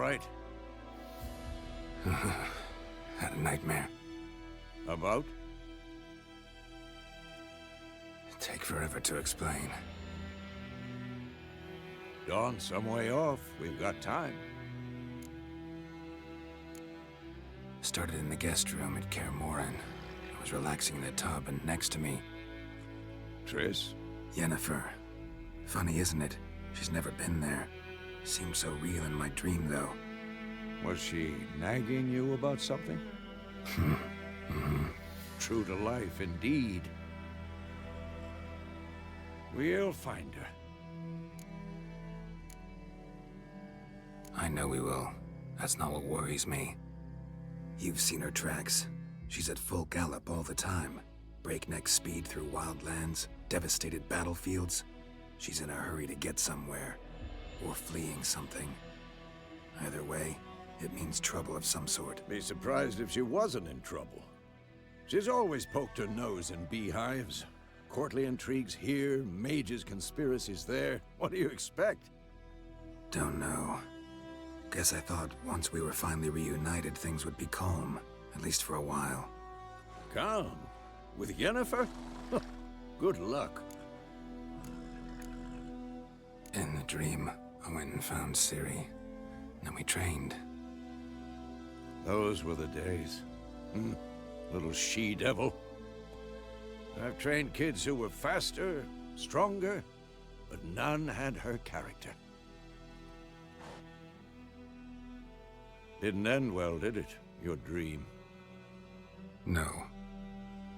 right? Had a nightmare. About? Take forever to explain. Dawn's some way off. We've got time. Started in the guest room at Kaer Morhen. I was relaxing in the tub, and next to me... Triss? Yennefer. Funny, isn't it? She's never been there. Seemed so real in my dream, though. Was she nagging you about something? True to life, indeed. We'll find her. I know we will. That's not what worries me. You've seen her tracks. She's at full gallop all the time. Breakneck speed through wildlands, devastated battlefields. She's in a hurry to get somewhere. Or fleeing something. Either way, it means trouble of some sort. Be surprised if she wasn't in trouble. She's always poked her nose in beehives. Courtly intrigues here, mages' conspiracies there. What do you expect? Don't know. Guess I thought once we were finally reunited, things would be calm. At least for a while. Calm? With Yennefer? Good luck. In the dream, I went and found Ciri. Then we trained. Those were the days. Little she-devil. I've trained kids who were faster, stronger, but none had her character. Didn't end well, did it? Your dream? No.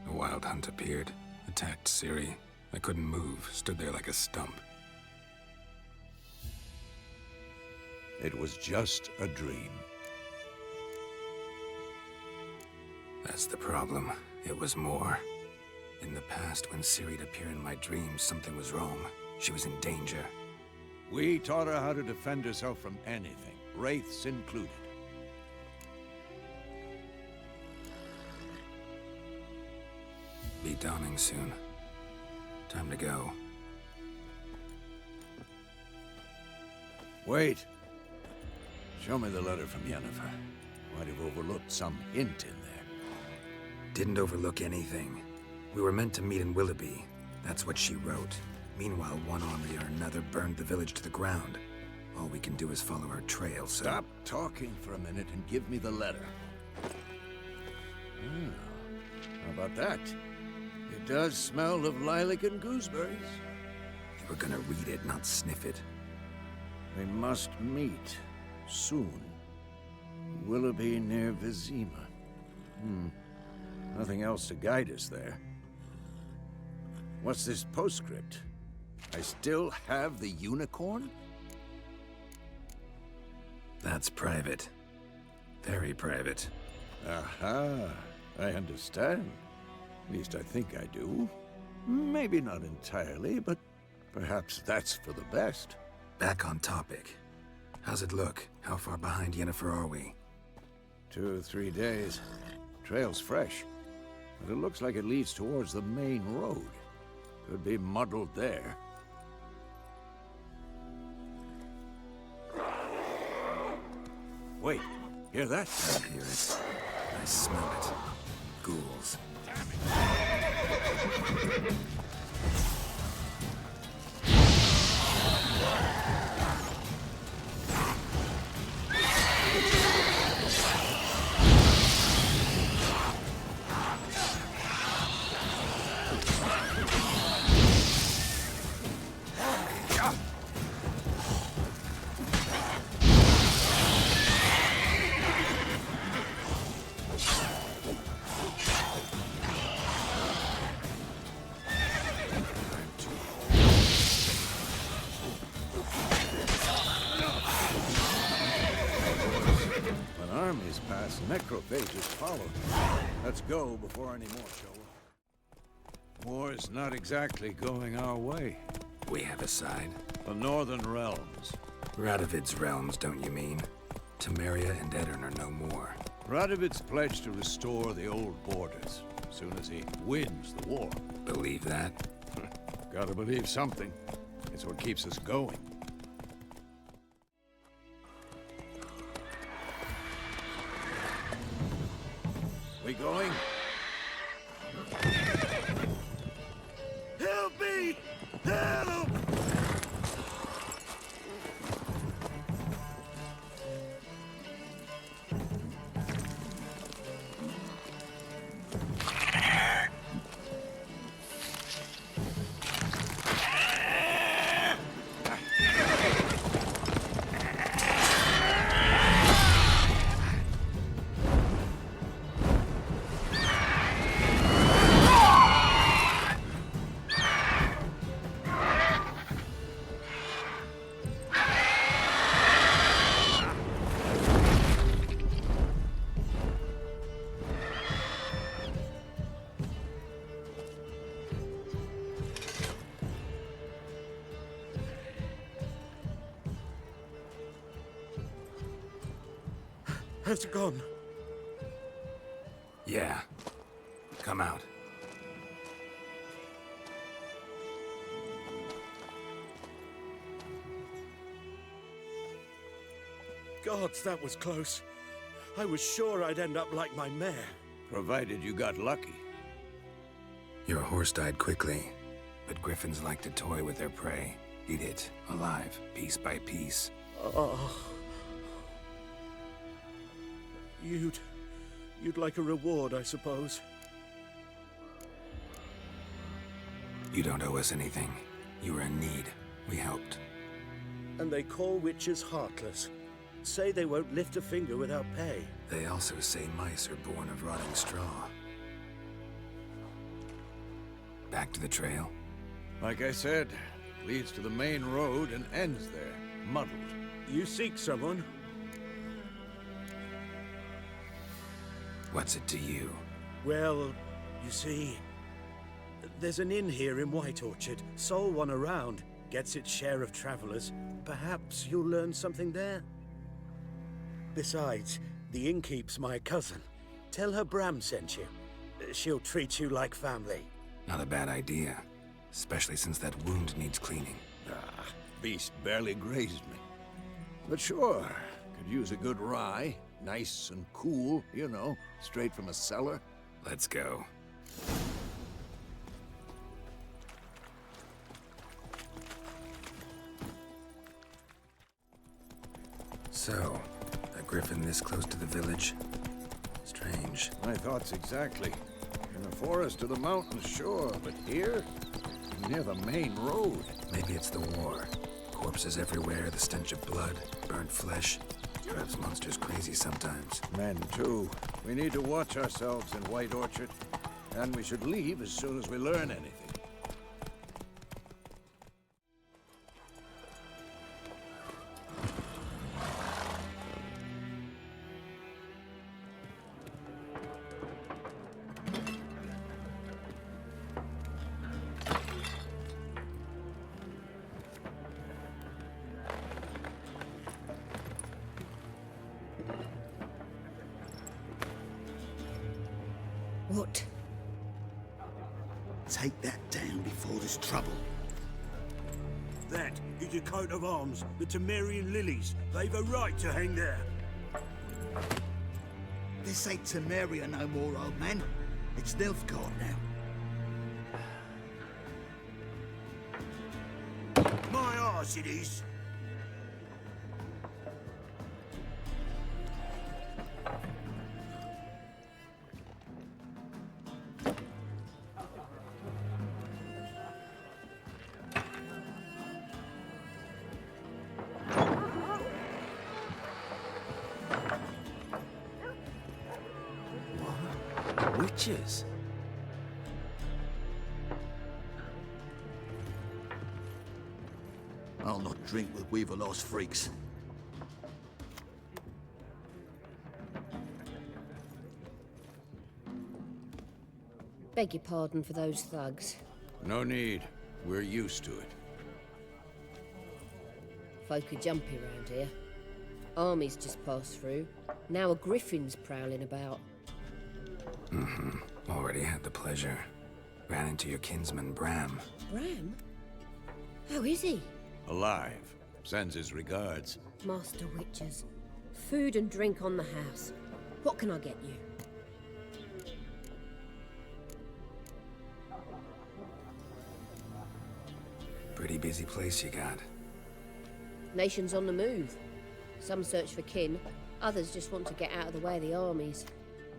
A wild hunt appeared, attacked Ciri. I couldn't move, stood there like a stump. It was just a dream. That's the problem. It was more. In the past, when Ciri'd appear in my dreams, something was wrong. She was in danger. We taught her how to defend herself from anything, wraiths included. Be dawning soon. Time to go. Wait. Show me the letter from Yennefer. Might have overlooked some hint in there. Didn't overlook anything. We were meant to meet in Willoughby. That's what she wrote. Meanwhile, one army or another burned the village to the ground. All we can do is follow her trail, so... Stop talking for a minute and give me the letter. How about that? It does smell of lilac and gooseberries. You were gonna read it, not sniff it. We must meet. Soon. Willoughby near Vizima. Nothing else to guide us there. What's this postscript? I still have the unicorn? That's private. Very private. Aha, I understand. At least I think I do. Maybe not entirely, but perhaps that's for the best. Back on topic. How's it look? How far behind Yennefer are we? 2 or 3 days. Trail's fresh, but it looks like it leads towards the main road. Could be muddled there. Wait, hear that? I hear it. I smell it. Ghouls. Armies pass, necrophages follow. Let's go before any more show up. War's not exactly going our way. We have a side. The Northern Realms. Radovid's realms, don't you mean? Temeria and Edirn are no more. Radovid's pledged to restore the old borders as soon as he wins the war. Believe that? Gotta believe something. It's what keeps us going. We going? Help me! Help! Has it gone? Yeah. Come out. Gods, that was close. I was sure I'd end up like my mare. Provided you got lucky. Your horse died quickly, but griffins like to toy with their prey. Eat it, alive, piece by piece. Oh. You'd like a reward, I suppose. You don't owe us anything. You were in need. We helped. And they call witches heartless. Say they won't lift a finger without pay. They also say mice are born of rotting straw. Back to the trail? Like I said, leads to the main road and ends there, muddled. You seek someone? What's it to you? Well, you see, there's an inn here in White Orchard. Sole one around. Gets its share of travelers. Perhaps you'll learn something there? Besides, the innkeep's my cousin. Tell her Bram sent you. She'll treat you like family. Not a bad idea. Especially since that wound needs cleaning. Ah, beast barely grazed me. But sure, could use a good rye. Nice and cool, you know, straight from a cellar. Let's go. So, a griffin this close to the village? Strange. My thoughts exactly. In the forest to the mountains, sure, but here? Near the main road. Maybe it's the war. Corpses everywhere, the stench of blood, burnt flesh. Perhaps monsters crazy sometimes. Men, too. We need to watch ourselves in White Orchard. And we should leave as soon as we learn anything. What? Take that down before there's trouble. That is a coat of arms, the Temerian lilies. They've a right to hang there. This ain't Temeria no more, old man. It's Nilfgaard now. My arse it is. Witches? I'll not drink with Weaverlost freaks. Beg your pardon for those thugs. No need. We're used to it. Folk are jumpy round here. Armies just passed through. Now a griffin's prowling about. Already had the pleasure. Ran into your kinsman, Bram. Bram? How is he? Alive. Sends his regards. Master Witches. Food and drink on the house. What can I get you? Pretty busy place you got. Nations on the move. Some search for kin, others just want to get out of the way of the armies.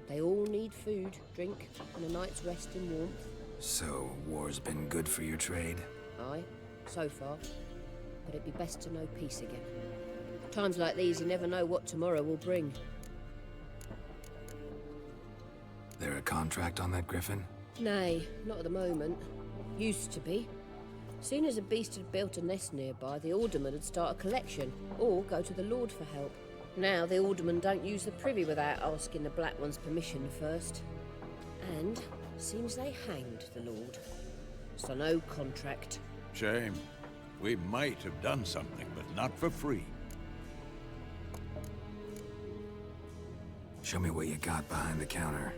They all need food, drink, and a night's rest in warmth. So, war's been good for your trade? Aye, so far. But it'd be best to know peace again. Times like these, you never know what tomorrow will bring. There a contract on that griffin? Nay, not at the moment. Used to be. Soon as a beast had built a nest nearby, the alderman would start a collection, or go to the Lord for help. Now the aldermen don't use the privy without asking the Black One's permission first. And seems they hanged the Lord. So no contract. Shame. We might have done something, but not for free. Show me what you got behind the counter.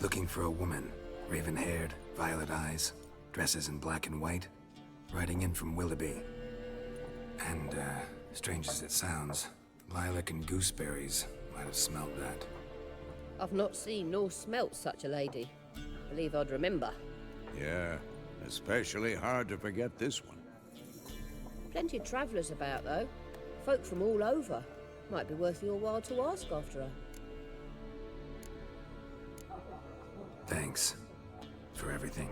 Looking for a woman. Raven-haired, violet eyes, dresses in black and white. Riding in from Willoughby. And, strange as it sounds, Lilac and Gooseberries might have smelled that. I've not seen nor smelt such a lady. Believe I'd remember. Yeah, especially hard to forget this one. Plenty of travellers about, though. Folk from all over. Might be worth your while to ask after her. Thanks. For everything.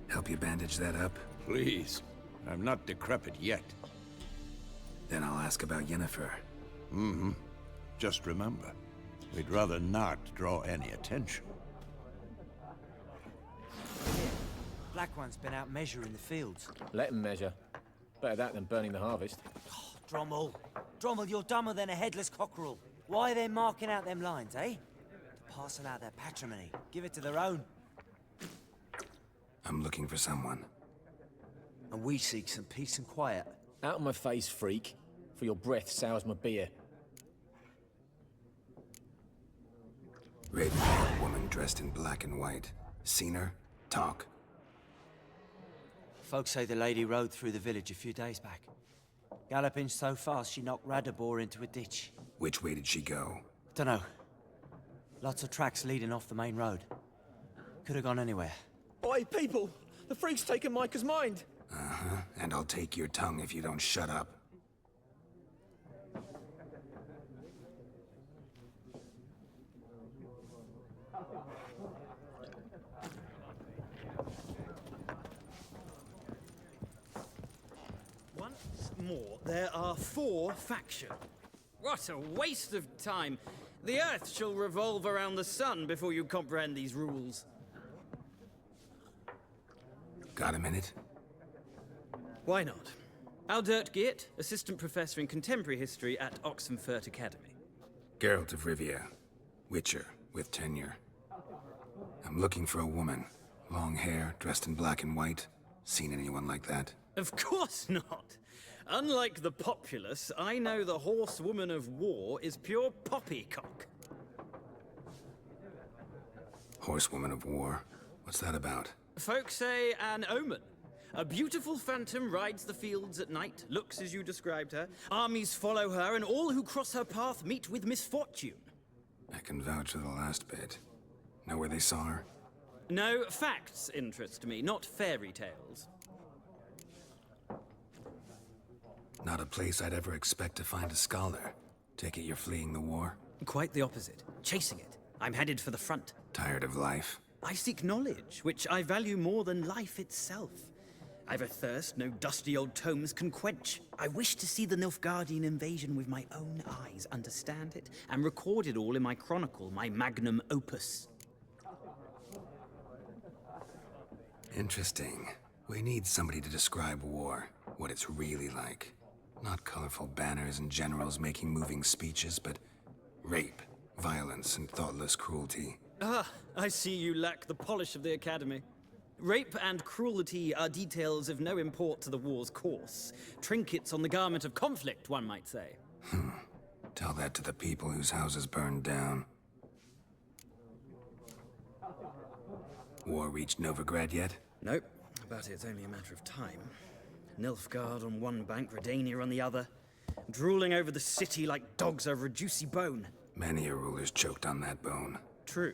Help you bandage that up? Please. I'm not decrepit yet. Then I'll ask about Yennefer. Mm-hmm. Just remember, we'd rather not draw any attention. Black One's been out measuring the fields. Let him measure. Better that than burning the harvest. Oh, Drommel. Drommel, you're dumber than a headless cockerel. Why are they marking out them lines, eh? To parcel out their patrimony. Give it to their own. I'm looking for someone. And we seek some peace and quiet. Out of my face, freak. For your breath sours my beer. Raven-haired woman dressed in black and white. Seen her? Talk. Folks say the lady rode through the village a few days back. Galloping so fast she knocked Radabor into a ditch. Which way did she go? Dunno. Lots of tracks leading off the main road. Could have gone anywhere. Oi, people! The freak's taken Micah's mind! Uh-huh. And I'll take your tongue if you don't shut up. Once more, there are 4 factions. What a waste of time! The Earth shall revolve around the sun before you comprehend these rules. Got a minute? Why not? Aldert Geert, Assistant Professor in Contemporary History at Oxenfurt Academy. Geralt of Rivia. Witcher, with tenure. I'm looking for a woman. Long hair, dressed in black and white. Seen anyone like that? Of course not! Unlike the populace, I know the horsewoman of war is pure poppycock. Horsewoman of war? What's that about? Folk say an omen. A beautiful phantom rides the fields at night, looks as you described her. Armies follow her, and all who cross her path meet with misfortune. I can vouch for the last bit. Know where they saw her? No, facts interest me, not fairy tales. Not a place I'd ever expect to find a scholar. Take it you're fleeing the war? Quite the opposite. Chasing it. I'm headed for the front. Tired of life? I seek knowledge, which I value more than life itself. I've a thirst no dusty old tomes can quench. I wish to see the Nilfgaardian invasion with my own eyes, understand it, and record it all in my chronicle, my magnum opus. Interesting. We need somebody to describe war, what it's really like. Not colorful banners and generals making moving speeches, but Rape, violence, and thoughtless cruelty. Ah, I see you lack the polish of the Academy. Rape and cruelty are details of no import to the war's course. Trinkets on the garment of conflict, one might say. Tell that to the people whose houses burned down. War reached Novigrad yet? Nope, but it's only a matter of time. Nilfgaard on one bank, Redania on the other, drooling over the city like dogs over a juicy bone. Many a ruler's choked on that bone. True.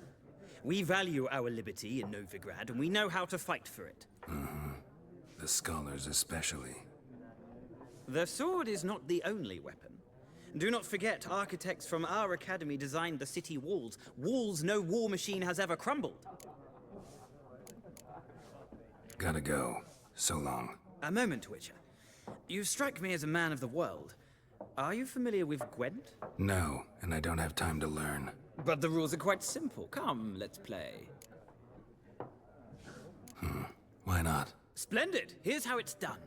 We value our liberty in Novigrad, and we know how to fight for it. The scholars especially. The sword is not the only weapon. Do not forget, architects from our academy designed the city walls. Walls no war machine has ever crumbled. Gotta go. So long. A moment, Witcher. You strike me as a man of the world. Are you familiar with Gwent? No, and I don't have time to learn. But the rules are quite simple. Come, let's play. Why not? Splendid. Here's how it's done.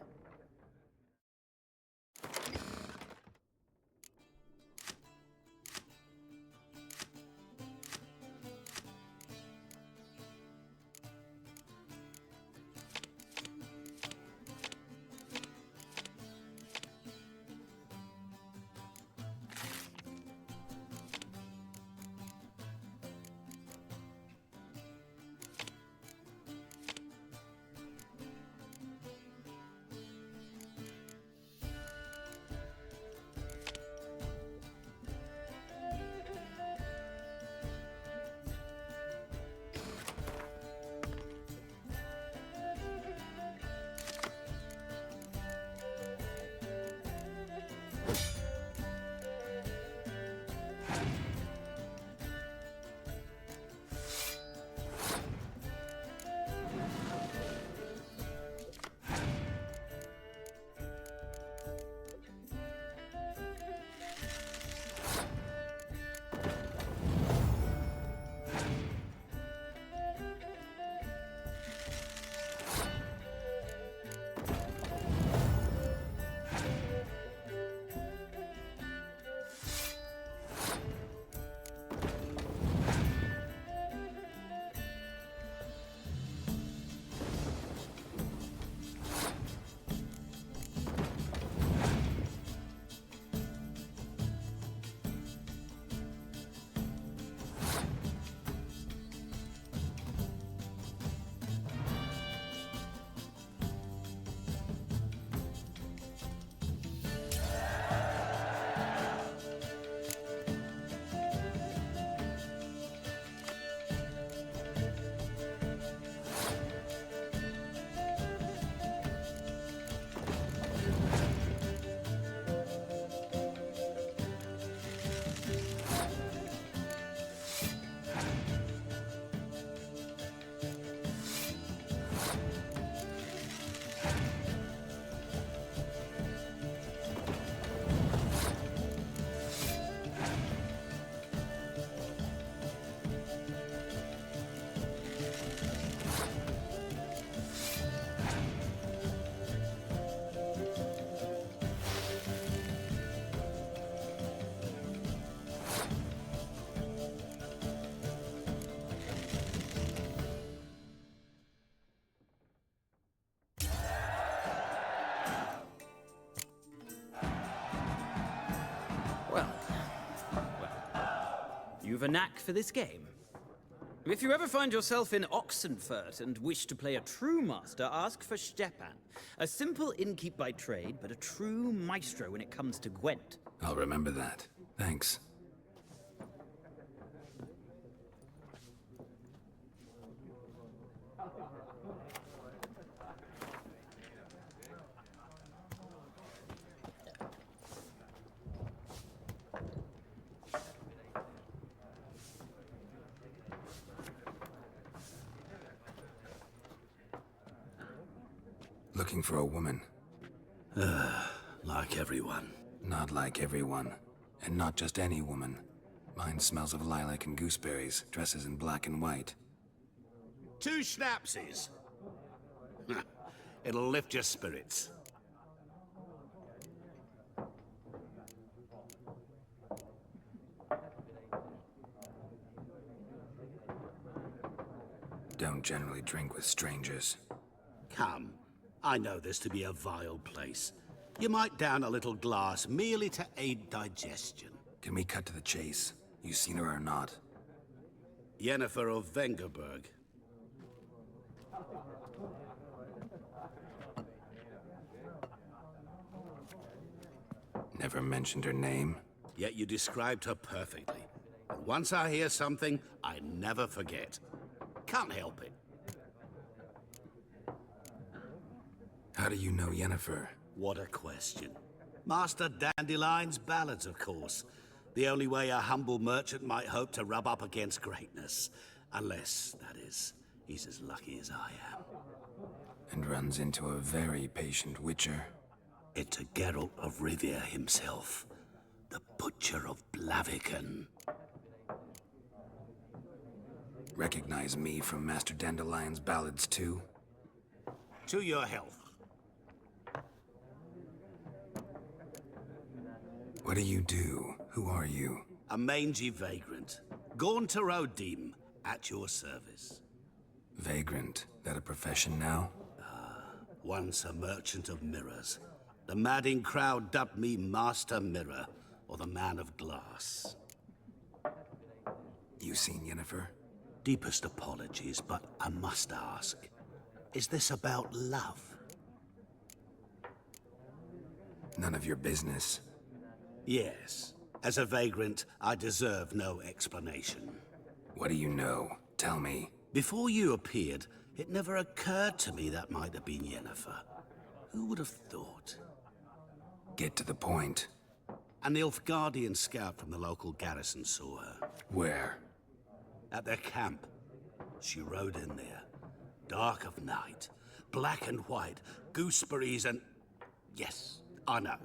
You've a knack for this game. If you ever find yourself in Oxenfurt and wish to play a true master, ask for Stepan. A simple innkeep by trade, but a true maestro when it comes to Gwent. I'll remember that. Thanks. Looking for a woman. Like everyone. Not like everyone. And not just any woman. Mine smells of lilac and gooseberries, dresses in black and white. 2 schnapsies. It'll lift your spirits. Don't generally drink with strangers. Come. I know this to be a vile place. You might down a little glass merely to aid digestion. Can we cut to the chase? You seen her or not? Yennefer of Vengerberg. Never mentioned her name? Yet you described her perfectly. And once I hear something, I never forget. Can't help it. How do you know Yennefer? What a question. Master Dandelion's ballads, of course. The only way a humble merchant might hope to rub up against greatness. Unless, that is, he's as lucky as I am. And runs into a very patient witcher. Into Geralt of Rivia himself. The Butcher of Blaviken. Recognize me from Master Dandelion's ballads too? To your health. What do you do? Who are you? A mangy vagrant. Gone to Rodim, at your service. Vagrant? That a profession now? Once a merchant of mirrors. The madding crowd dubbed me Master Mirror, or the Man of Glass. You seen Yennefer? Deepest apologies, but I must ask. Is this about love? None of your business. Yes. As a vagrant, I deserve no explanation. What do you know? Tell me. Before you appeared, it never occurred to me that might have been Yennefer. Who would have thought? Get to the point. An Nilfgaardian scout from the local garrison saw her. Where? At their camp. She rode in there. Dark of night. Black and white. Gooseberries and... Yes, I know.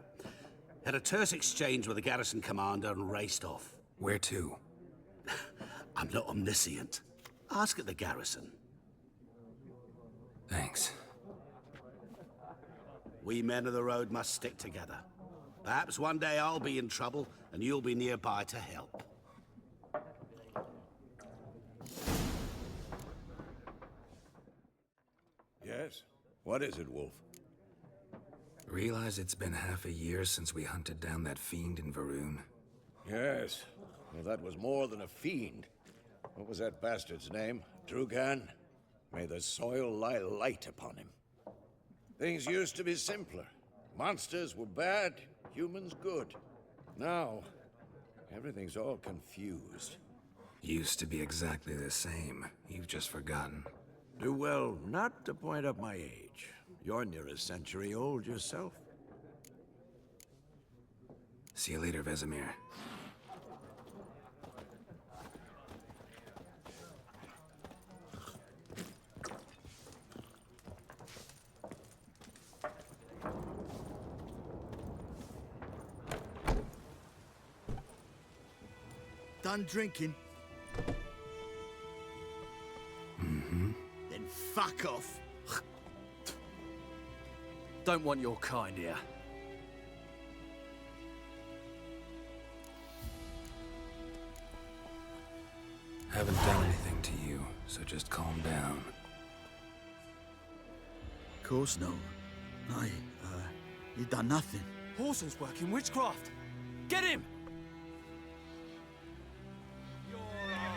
Had a terse exchange with the garrison commander and raced off. Where to? I'm not omniscient. Ask at the garrison. Thanks. We men of the road must stick together. Perhaps one day I'll be in trouble and you'll be nearby to help. Yes? What is it, Wolf? Realize it's been half a year since we hunted down that fiend in Varun? Yes. Well, that was more than a fiend. What was that bastard's name? Drugan? May the soil lie light upon him. Things used to be simpler. Monsters were bad, humans good. Now, everything's all confused. Used to be exactly the same. You've just forgotten. Do well not to point up my age. You're near a century old yourself. See you later, Vesemir. Done drinking? Mm-hmm. Then fuck off. Don't want your kind here. Haven't done anything to you, so just calm down. Of course no. You done nothing. Horses working witchcraft. Get him! Your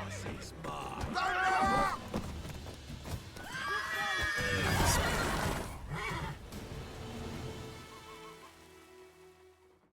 ass is mine.